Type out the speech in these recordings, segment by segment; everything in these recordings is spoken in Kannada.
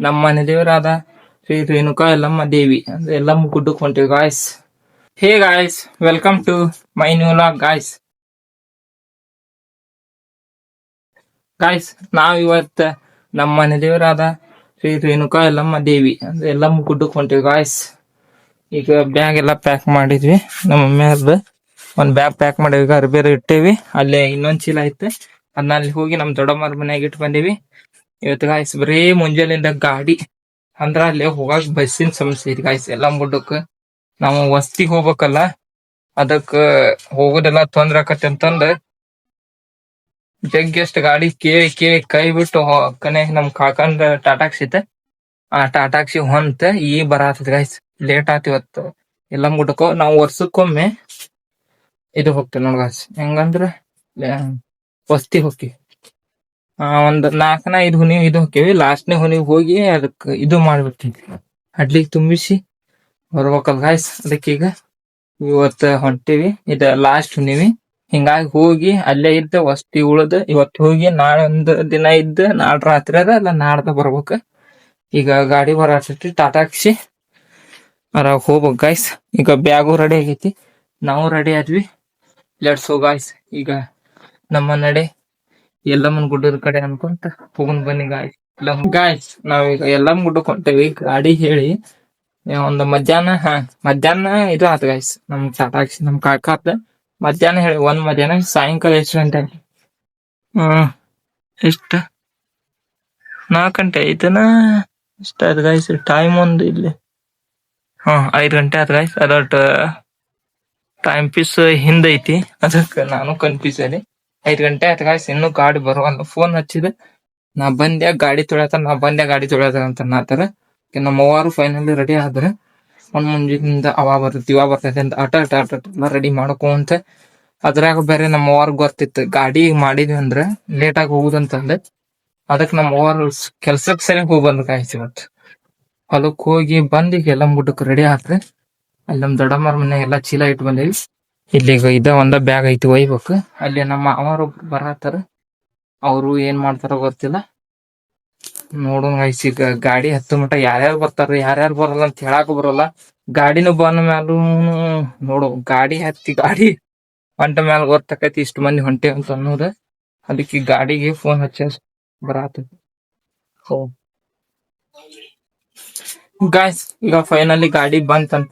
ನಮ್ಮ ಮನೆ ದೇವರಾದ ಶ್ರೀ ರೇಣುಕಾ ಯಲ್ಲಮ್ಮ ದೇವಿ ಅಂದ್ರೆ ಯಲ್ಲಮ್ಮ ಗುಡ್ಡಕ್ಕೆ ಹೊಂಟಿವಿ guys. Hey guys, welcome to my new vlog guys. Guys, ನಾವ್ ಇವತ್ತ ನಮ್ಮ ಮನೆ ದೇವರಾದ ಶ್ರೀ ರೇಣುಕಾ ಯಲ್ಲಮ್ಮ ದೇವಿ ಅಂದ್ರೆ ಯಲ್ಲಮ್ಮ ಗುಡ್ಡಕ್ಕೆ ಹೊಂಟಿವಿ ಗಾಯ್ಸ್. ಈಗ ಬ್ಯಾಗ್ ಎಲ್ಲ ಪ್ಯಾಕ್ ಮಾಡಿದ್ವಿ. ನಮ್ಮ ಮಮ್ಮಿಯವ್ರದ್ದು ಒಂದ್ ಬ್ಯಾಗ್ ಪ್ಯಾಕ್ ಮಾಡಿವಿ, ಈಗ ಅರ್ಬೇರೆ ಇಟ್ಟೇವಿ. ಅಲ್ಲೇ ಇನ್ನೊಂದ್ ಚೀಲ ಐತೆ, ಅದನ್ನ ಅಲ್ಲಿ ಹೋಗಿ ನಮ್ ದೊಡ್ಡಮ್ಮರ ಮನ್ಯಾಗ ಇಟ್ಟು ಬಂದೀವಿ. ಇವತ್ತು ಗಾಯ್ಸ್ ಬರೀ ಮುಂಜಾನೆಯಿಂದ ಗಾಡಿ ಅಂದ್ರ ಅಲ್ಲಿ ಹೋಗಾಕ ಬಸ್ಸಿನ ಸಮಸ್ಯೆ ಐತಿ ಗಾಯ್ಸ್. ಯಲ್ಲಮ್ಮ ಗುಡ್ಡಕ್ಕೆ ನಾವು ವಸ್ತಿಗ್ ಹೋಗ್ಬೇಕಲ್ಲ, ಅದಕ್ಕ ಹೋಗೋದೆಲ್ಲ ತೊಂದ್ರೆ ಆಕತಿ ಅಂತಂದ ಜಗ್ಗೆಸ್ಟ್ ಗಾಡಿ ಕೇಳಿ ಕೇಳಿ ಕೈ ಬಿಟ್ಟು ಕನೆ ನಮ್ ಕಾಕಂದ ಟಾಟಾಕ್ಸಿ ಐತೆ, ಆ ಟಾಟಾಕ್ಸಿ ಹೊಂತ ಈಗ ಬರಾತದ ಗಾಯ್ಸ್. ಲೇಟ್ ಆತ ಇವತ್ತು ಯಲ್ಲಮ್ಮ ಗುಡ್ಡಕ್ಕೂ. ನಾವು ವರ್ಷಕ್ಕೊಮ್ಮೆ ಇದು ಹೋಗ್ತೇವೆ ನೋಡ್ ಗಾಯ್ಸ್. ಹೆಂಗಂದ್ರ ವಸ್ತಿ ಹೋಗ್ತಿವಿ. ಒಂದ್ 4-5 ಹುನಿ ಇದು ಹೋಕ್ಕೇವಿ. ಲಾಸ್ಟ್ನೇ ಹುನಿಗ್ ಹೋಗಿ ಅದಕ್ ಇದು ಮಾಡ್ಬಿಡ್ತೀವಿ, ಹಡ್ಲಿಗ್ ತುಂಬಿಸಿ ಬರ್ಬೇಕಲ್ ಗಾಯ್ಸ್. ಅದಕ್ಕೀಗ ಇವತ್ತ ಹೊಂಟಿವಿ, ಇದ ಲಾಸ್ಟ್ ಹುನಿವಿ. ಹಿಂಗಾಗಿ ಹೋಗಿ ಅಲ್ಲೇ ಇದ್ದ ವಸ್ತಿ ಉಳ್ದ ಇವತ್ ಹೋಗಿ ನಾಳೆ ಒಂದ್ ದಿನ ಇದ್ದ ನಾಳೆ ರಾತ್ರಿ ಅದ ಅಲ್ಲ ನಾಡ್ದ ಬರ್ಬೇಕ. ಈಗ ಗಾಡಿ ಬರಾತೈತಿ ಟಾಟಾಕ್ಸಿ, ಅರಾಗ ಹೋಗ್ಬೇಕ್ ಗಾಯ್ಸ್. ಈಗ ಬ್ಯಾಗು ರೆಡಿ ಆಗೈತಿ, ನಾವು ರೆಡಿ ಆದ್ವಿ. Let's go guys. ಈಗ ನಮ್ಮ ನಡೆ ಯಲ್ಲಮ್ಮನ ಗುಡ್ಡದ ಕಡೆ ಅನ್ಕೊಂತ ಹೋಗುನ್ ಬನ್ನಿ ಗಾಯ್ಸ್. ಗಾಯ್ಸ್, ನಾವೀಗ ಯಲ್ಲಮ್ಮ ಗುಡ್ಡಕ್ಕೆ ಹೊಂಟೇವಿ. ಗಾಡಿ ಹೇಳಿ ಒಂದು ಮಧ್ಯಾಹ್ನ ಇದು ಆತ ಗಾಯ್ಸ್. ನಮ್ ಟಾಟಾಕ್ಸಿ ನಮ್ ಕಾಕಾತ ಮಧ್ಯಾಹ್ನ ಹೇಳಿ ಮಧ್ಯಾಹ್ನ. ಸಾಯಂಕಾಲ ಎಷ್ಟು ಗಂಟೆ? ಎಷ್ಟ 4 ಗಂಟೆ ಐತನ ಇಷ್ಟ ಆಯ್ತು ಗಾಯ್ಸ್. ಟೈಮ್ ಒಂದು ಇಲ್ಲಿ 5 ಗಂಟೆ ಆತ ಗಾಯ್ಸ್. ಅದೊಟ್ ಟೈಮ್ ಪೀಸ್ ಹಿಂದೈತಿ, ಅದಕ್ಕೆ ನಾನು ಕನ್ಫ್ಯೂಸ್ ಅದಿ. 5 ಗಂಟೆ ಆಯ್ತು ಗಾಯ್ಸ್, ಇನ್ನೂ ಗಾಡಿ ಬರುವಲ್ಲ. ಫೋನ್ ಹಚ್ಚಿದೆ, ನಾ ಬಂದ್ಯಾ ಗಾಡಿ ತೊಳ್ಯಾತ ಅಂತ ನಾತರ. ನಮ್ಮ ಅವ್ವಾರು ಫೈನಲಿ ರೆಡಿ ಆದ್ರೆ ಒಂದ್ ಮುಂಜಿನಿಂದ ಅವ ಬರ್ತೈತಿ ಅಂತ ಆಟ ಎಲ್ಲ ರೆಡಿ ಮಾಡ್ಕೊಂತ. ಅದ್ರಾಗ ಬೇರೆ ನಮ್ಮ ಅವ್ವಾರ್ಗ್ ಗೊತ್ತಿತ್ತು ಗಾಡಿ ಮಾಡಿದ್ವಿ ಅಂದ್ರ ಲೇಟ್ ಆಗಿ ಹೋಗುದಂತಂದ. ಅದಕ್ ನಮ್ಮ ಅವ್ವಾರು ಕೆಲ್ಸಕ್ ಸರಿ ಹೋಗಿ ಬಂದ್ರು ಗಾಯ್ಸ್. ಇವತ್ತು ಹೊಲಕ್ ಹೋಗಿ ಬಂದ್ ಈಗ ಯಲ್ಲಮ್ಮ ಗುಡ್ಡಕ್ಕೆ ರೆಡಿ ಆದ್ರೆ ಅಲ್ಲಿ ನಮ್ ದೊಡ್ಡಮ್ಮರ ಮನ್ಯಾಗ ಎಲ್ಲಾ ಚೀಲ ಇಟ್ಟು ಬಂದೇವಿ. ಇಲ್ಲಿಗ ಒಂದ ಬ್ಯಾಗ್ ಐತಿ ಒಯ್ಬೇಕು. ಅಲ್ಲಿ ನಮ್ಮ ಮಾವರು ಬರತ್ತಾರ, ಅವರು ಏನ್ ಮಾಡ್ತಾರ ಗೊತ್ತಿಲ್ಲ. ನೋಡೋಣ ಗೈಸ್. ಈಗ ಗಾಡಿ ಹತ್ತು ಮಟ ಯಾರ್ಯಾರು ಬರ್ತಾರ ಯಾರ್ಯಾರು ಬರಲ್ಲ ಅಂತ ಹೇಳಾಕ ಬರೋಲ್ಲ. ಗಾಡಿನೂ ಬಂದ ಮ್ಯಾಲೂ ನೋಡು, ಗಾಡಿ ಹತ್ತಿ ಗಾಡಿ ಹೊಂಟ ಮ್ಯಾಲ ಗೊತ್ತಾಕೈತಿ ಇಷ್ಟು ಮಂದಿ ಹೊಂಟೇವ್ ಅಂತ ಅನ್ನೋದ. ಅದಕ್ಕೆ ಗಾಡಿಗೆ ಫೋನ್ ಹಚ್ಚ ಬರಾತೈತಿ. ಗಾಯ್ಸ್, ಈಗ ಫೈನಲಿ ಗಾಡಿ ಬಂತಂತ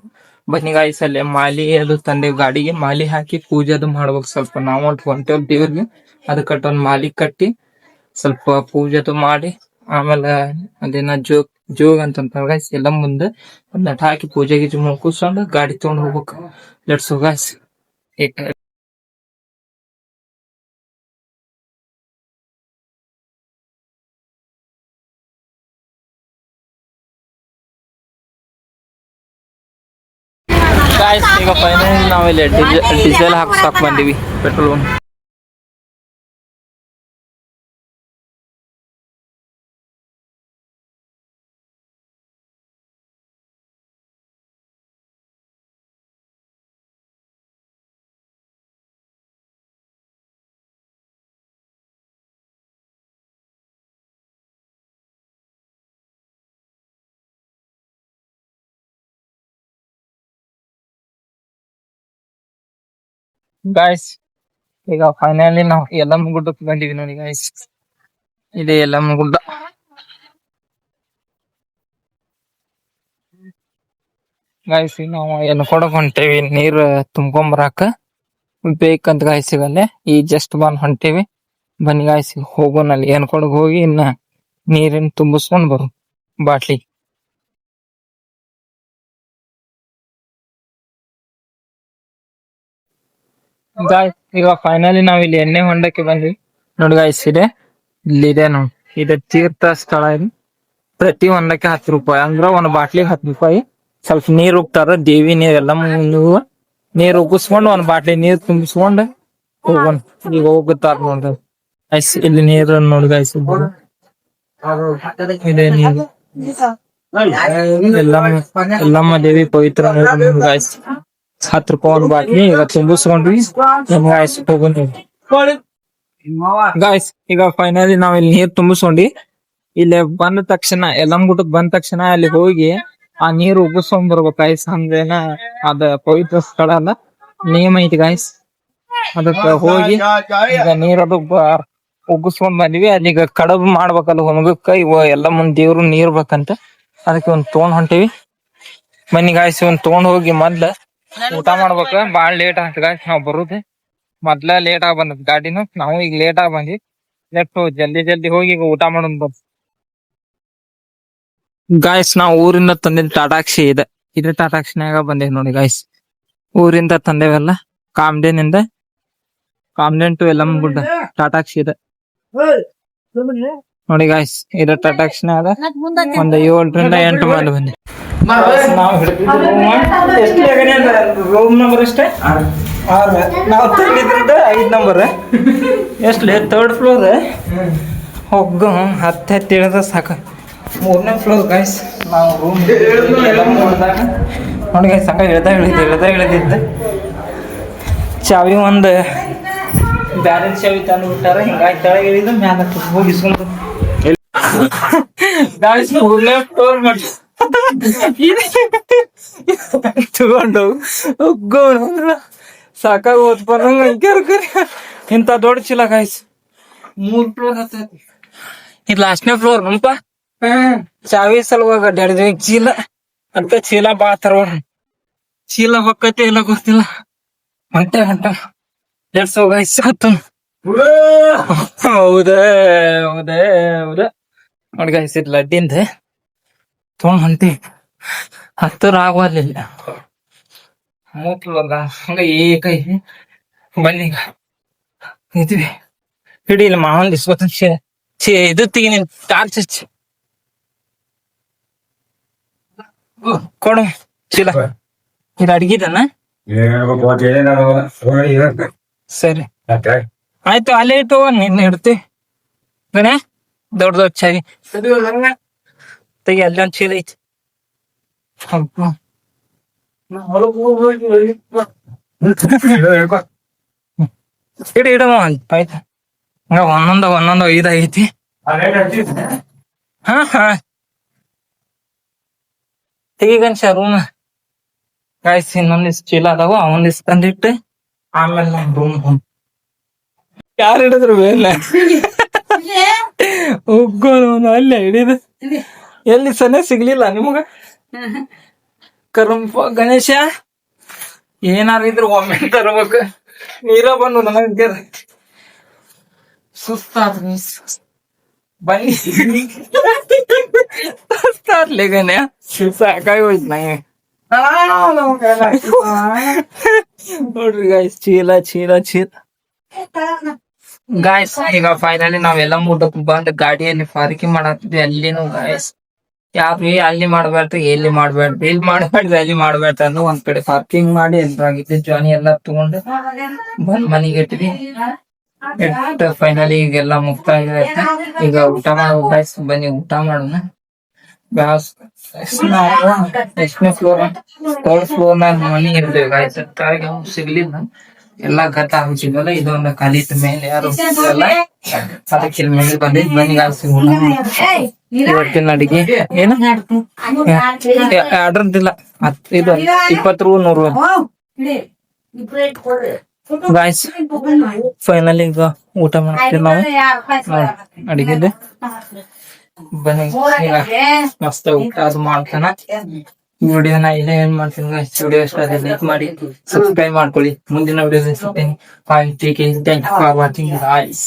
ಬನ್ನಿ ಗಾಯ್ಸ್. ಅಲ್ಲೇ ಮಾಲಿ ಅದು ತಂದೇವ್, ಗಾಡಿಗೆ ಮಾಲಿ ಹಾಕಿ ಪೂಜೆ ಅದು ಮಾಡ್ಬೇಕು. ಸ್ವಲ್ಪ ನಾವು ಹೊಂಟೇವ್ ದೇವ್ರಿಗೆ, ಅದಕ್ಕಟ್ಟ ಒಂದ್ ಮಾಲಿ ಕಟ್ಟಿ ಸ್ವಲ್ಪ ಪೂಜೆ ಅದು ಮಾಡಿ ಆಮೇಲೆ ಅದೇನ ಜೋಗ್ ಅಂತ ಗಾಯ್ಸ್. ಎಲ್ಲ ಮುಂದೆ ಒಂದ್ ನಟ ಹಾಕಿ ಪೂಜೆ ಗೀಜೆ ಮುಗಿಸ್ಕೊಂಡು ಗಾಡಿ ತಗೊಂಡ್ ಹೋಗ್ಬೇಕು. Let's go guys. ಗಾಯ್ಸ್, ಈಗ ಫೈನಲಿ ನಾವಿಲ್ಲಿ ಡೀಸೆಲ್ ಹಾಕ್ಸಾಕ್ ಬಂದಿವಿ, ಪೆಟ್ರೋಲ್ ಬಂಕ್. ಗಾಯ್ಸ್, ಈಗ ಫೈನಲಿ ನಾವು ಯಲ್ಲಮ್ಮ ಗುಡ್ಡಕ್ಕೆ ಬಂದಿವಿ ನೋಡಿ ಗಾಯ್ಸ್. ಇದೆ ಯಲ್ಲಮ್ಮ ಗುಡ್ಡ. ಗಾಯ್ಸ್, ನಾವು ಎನ್ಕೊಡಕ್ ಹೊಂಟೇವಿ ನೀರ್ ತುಂಬ್ಕೊಂಬರಾಕ ಬೇಕಂತ ಗಾಯ್ಸ್. ಇವಲ್ಲೇ ಈ ಜಸ್ಟ್ ಬಂದ್ ಹೊಂಟೇವಿ. ಬನ್ನಿ ಗಾಯ್ಸ್, ಹೋಗೋಣ. ಅಲ್ಲಿ ಎನ್ಕೊಡಕ್ ಹೋಗಿ ಇನ್ನ ನೀರಿನ ತುಂಬಿಸ್ಕೊಂಡ್ ಬರು ಬಾಟ್ಲಿ. ಗಾಯ್ಸ್, ಈಗ ಫೈನಲಿ ನಾವ್ ಇಲ್ಲಿ ಎಣ್ಣೆ ಹೊಂಡಕ್ಕೆ ಬಂದ್ವಿ ನೋಡಿ ಗಾಯ್ಸ್. ಇಲ್ಲಿದೆ ನೋಡಿ, ಇದೆ ತೀರ್ಥ ಸ್ಥಳ. ಇದು ಪ್ರತಿ ಹೊಂಡಕ್ಕೆ 10 ರೂಪಾಯಿ, ಅಂದ್ರ ಒಂದ್ ಬಾಟ್ಲಿಗೆ 10 ರೂಪಾಯಿ. ಸ್ವಲ್ಪ ನೀರ್ ಉಗ್ತಾರ, ದೇವಿ ನೀರ್ ಎಲ್ಲ ನೀರ್ ಉಗಿಸ್ಕೊಂಡು ಒಂದ್ ಬಾಟ್ಲಿ ನೀರ್ ತುಂಬಿಸ್ಕೊಂಡ್ ಹೋಗೋಣ. ಈಗ ಹೋಗುತ್ತಾರ ನೋಡ್ರಿ ಗಾಯ್ಸ್. ಇಲ್ಲಿ ನೀರ್ ನೋಡಿ ಗಾಯ್ಸ್, ಇದೆ ನೀರು. ಎಲ್ಲಮ್ಮ ದೇವಿ ಪವಿತ್ರ ಗಾಯ್ಸ್. 10 ರೂಪಾಯಿ ಒಂದ್ ಬಾಟ್ಲಿ ಈಗ ತುಂಬಿಸ್ಕೊಂಡ್ವಿ ಗಾಯ್ಸ್. ಹೋಗೋಣ ಗಾಯ್ಸ್. ಈಗ ಫೈನಲಿ ನಾವ್ ಇಲ್ಲಿ ನೀರ್ ತುಂಬಿಸ್ಕೊಂಡಿ ಇಲ್ಲಿ ಬಂದ ತಕ್ಷಣ ಯಲ್ಲಮ್ಮಗುಡ್ಡಕ್ ಬಂದ ತಕ್ಷಣ ಅಲ್ಲಿ ಹೋಗಿ ಆ ನೀರು ಉಗಿಸ್ಕೊಂಡ್ ಬರ್ಬೇಕು ಗಾಯ್ಸ್. ಅಂದ್ರೇನ ಅದ ಪವಿತ್ರ ಸ್ಥಳ ಅಲ್ಲ, ನಿಯಮ ಐತಿ ಗಾಯ್ಸ್. ಅದಕ್ಕ ಹೋಗಿ ಈಗ ನೀರದು ಉಗಿಸ್ಕೊಂಡ್ ಬಂದ್ವಿ. ಅಲ್ಲಿಗ ಕಡಬ್ ಮಾಡ್ಬೇಕಲ್ಲ ಹೊಣಗಕ್ಕ. ಇವ ಎಲ್ಲ ಮುಂದ್ ದೇವ್ರು ನೀರ್ ಬೇಕಂತ ಅದಕ್ಕೆ ಒಂದ್ ತೊಗೊಂಡ್ ಹೊಂಟಿವಿ. ಬನ್ನಿ ಗಾಯ್ಸ್, ಒಂದ್ ತೊಗೊಂಡ್ ಹೋಗಿ ಮೊದ್ಲ ಊಟ ಮಾಡ್ಬೇಕ. ಬಾಳ್ ಲೇಟ್ ಆಗ್ತ ಗಾಯ್ಸ್ ನಾವ್ ಬರುದೇ. ಮೊದ್ಲ ಲೇಟ್ ಆಗಿ ಬಂದದ್ ಗಾಡಿನು, ನಾವು ಈಗ ಲೇಟ್ ಆಗಿ ಬಂದ್ವಿ. ಜಲ್ದಿ ಹೋಗಿ ಈಗ ಊಟ ಮಾಡೋಣ ಬರ್ ಗಾಯ್ಸ್. ನಾವ್ ಊರಿಂದ ತಂದಿದ್ ಟಾಟಾಕ್ಷಿ ಇದೆ. ಇದೇ ಟಾಟಾಕ್ಷಿನಾಗ ಬಂದೇವ್ ನೋಡಿ ಗಾಯ್ಸ್. ಊರಿಂದ ತಂದೇವೆಲ್ಲ ಕಾಮ್ಡೇನಿಂದ. ಕಾಮ್ಡೇನ್ ಟು ಯಲ್ಲಮ್ಮಗುಡ್ಡ ಟಾಟಾಕ್ಷಿ ಇದೆ ನೋಡಿ ಗಾಯ್ಸ್. ಇದ ಟಾಟಾಕ್ಷಿನಾಗ ಒಂದ್ 7 ರಿಂದ 8 ಮಂದಿ ಬಂದಿ. ರೂಮ್ ನಂಬರ್ ಅಷ್ಟೇ 6. ನಾವ್ ತಂದಿದ್ರದ 5 ನಂಬರ್. ಎಷ್ಟ್ಲಿ 3rd floor. ಹೋಗ ಹತ್ತಿ ಇಳಿದ ಸಾಕ. 3ನೇ ಫ್ಲೋರ್ ಗಾಯ್ಸ್. ನಾವು ರೂಮ್ ನೋಡಿ ಗಾಯ್ಸ್, ಸಾಕ ಇಳಿದಿದ್ದ ಚಾವಿ ಒಂದು ಬ್ಯಾಲೆನ್ಸ್ ಚಾವಿ ತಂದು ಬಿಟ್ಟಾರ. ಹಿಂಗಾಗಿ ಕೆಳಗೆ ಇಳಿದು ಮ್ಯಾಲ ಹೋಗಿಸ್ಕೊಂಡು ಗಾಯ್ಸ್ 3ನೇ ಫ್ಲೋರ್ ಮಾಡಿ ತಗೊಂಡು ಸಾಕಾಗ ಓದ್ಬಂದಂಗ ಇಂತ ದೊಡ್ಡ ಚೀಲ ಗಾಯ್ಸ್. 3 ಫ್ಲೋರ್ ಹತ್ತೈತಿ. ಇದು ಲಾಸ್ಟ್ನೇ ಫ್ಲೋರ್ ನಮಪ. ಚಾವಿ ಸಲುವಾಗ ಅಡ್ಡಾಡಿದ್ವಿ ಚೀಲ. ಅಂತ ಚೀಲ ಬಾ ತರೋಣ. ಚೀಲ ಹೊಕ್ಕೈತಿ ಇಲ್ಲ ಗೊತ್ತಿಲ್ಲ. ಹೊಂಟ ಲೆಟ್ಸ್ ಗೋ ಗಾಯ್ಸ್. ಹೌದ ನೋಡಿ ಗಾಯ್ಸ್, ಇದು ಲಡ್ಡಿಂದ ತೊಗೊಂಡ್ ಹೊಂಟಿ. 10 ಆಗಲಿಲ್ಲ. 3 ಫ್ಲೋರ್ ಹಂಗ ಏಕೈ ಬನ್ನಿ ಇದ್ವಿ. ಹಿಡಿ ಇಲ್ಲ ಮಾವನ್ ಇಸ್ಕೊತ ಇದು ತೆಗಿ ನೀನ್ ಟಾರ್ಚ್ ಹಚ್ಚಿ ಕೊಡು ಚೀಲ. ಇದು ಅಡ್ಗಿದನ ಸರಿ ಆಯ್ತು. ಅಲ್ಲೇ ಇಟ್ಟು ನಿನ್ನ ಇಡ್ತಿ ದೊಡ್ಡ ಚಾವಿ ತೆಗಿ. ಅಲ್ಲಿ ಒಂದ್ ಚೀಲ ಐತಿ. ಇಡಮ ಆಯ್ತು. ಹಂಗ ಒಂದೊಂದು 5 ಐತಿ. ಹಾ ತೆಗಿಗನ್ಸ ರೂಮ್ ಗಾಯ್ಸ್. ಇನ್ನೊಂದಿಷ್ಟು ಚೀಲ ಅದಾವ, ಅವನಿಸ್ ತಂದಿಟ್ಟು ಆಮೇಲೆ ನಮ್ ರೂಮ್. ಯಾರು ಹಿಡಿದ್ರು ಮೇಲೆ ಹೋಗೋನು ಅಲ್ಲೇ ಹಿಡಿದು. ಎಲ್ಲಿ ಸನೆ ಸಿಗ್ಲಿಲ್ಲ ನಿಮಗ? ಕರಂಪ ಗಣೇಶ ಏನಾರಿದ್ರು ಒಮ್ಮೆ ತರಬೇಕು. ನೀರ ಬಂದು ನನಗೆ ಸುಸ್ತಾದ ಬನ್ನಿ. ಸುಸ್ತಾದ್ಲೆ ಗಣ್ಯ, ಸಾಕಾಗಿ ಹೋಯ್ತು ನಂಗೆ. ನೋಡ್ರಿ ಗಾಯ್ಸ್, ಚೀಲ ಗಾಯ್ಸ್. ಈಗ ಫೈನಲಿ ನಾವೆಲ್ಲ ಮುಟ್ಟಕ್ ಬಂದ್ ಗಾಡಿಯಲ್ಲಿ ಪಾರ್ಕಿಂಗ್ ಮಾಡತ್ತಿದ್ವಿ. ಅಲ್ಲಿನೂ ಗಾಯ್ಸ್ ಯಾರು ಅಲ್ಲಿ ಮಾಡ್ಬಾರ್ದು, ಇಲ್ಲಿ ಮಾಡ್ಬಾರ್ದು, ಅಲ್ಲಿ ಮಾಡ್ಬಾರ್ದು ಅನ್ನೋ ಒಂದ್ ಕಡೆ ಪಾರ್ಕಿಂಗ್ ಮಾಡಿ ಎಲ್ರಾಗಿದ್ದೆ ಜಾನಿ ಎಲ್ಲಾ ತಗೊಂಡು ಬಂದ್ ಮನೆಗೆ ಇಟ್ವಿ. ಫೈನಲಿ ಈಗೆಲ್ಲ ಮುಕ್ತಾಯ ಆಯ್ತು. ಈಗ ಊಟ ಮಾಡೋ ಗಾಯ್ಸ್, ಬನ್ನಿ ಊಟ ಮಾಡೋಣ. ಎಷ್ಟನೇ ಫ್ಲೋರ್? 3rd ಫ್ಲೋರ್ ನಾಗ ಮನಿ ಇರ್ತೇವೆ ಗಾಯ್ಸ್. ತಾಯಿಗೆ ಸಿಗ್ಲಿಲ್ಲ, ಎಲ್ಲಾ ಗತ್ತ ಆಗ್ಬಿಟ್ಟಿದ್ವಲ್ಲ. ಇದೊಂದು ಖಾಲಿ ಇತ್ತು, ಮೇಲೆ ಯಾರು ಇಲ್ಲ. ಅದಕ್ಕೆ ಮೇಲೆ ಬಂದಿದ್. ಬನ್ನಿ ಗಾಯ್ಸ್, ಇವತ್ತಿನ ಅಡಿಗೆ ಏನು ಆರ್ಡರ್ದಿಲ್ಲ. ಇದು 20 ರೂ 100 ಗಾಯ್ಸ್. ಫೈನಲಿ ಈಗ ಊಟ ಮಾಡ್ತೀವಿ ನಾವು. ಅಡಿಗೆದೆ ಬನ್ನಿ ಮಸ್ತ್ ಊಟ ಅದು ಮಾಡ್ತಾನ. ವಿಡಿಯೋನ ಇಲ್ಲೇ ಏನ್ ಮಾಡ್ತೀನಿ ಗಾಯ್ಸ್. ವಿಡಿಯೋ ಇಷ್ಟ ಆದ್ರೆ ಲೈಕ್ ಮಾಡಿ, ಸಬ್ಸ್ಕ್ರೈಬ್ ಮಾಡ್ಕೊಳ್ಳಿ. ಮುಂದಿನ ವಿಡಿಯೋ ಸಿಗ್ತೇನೆ. Thank you for watching guys.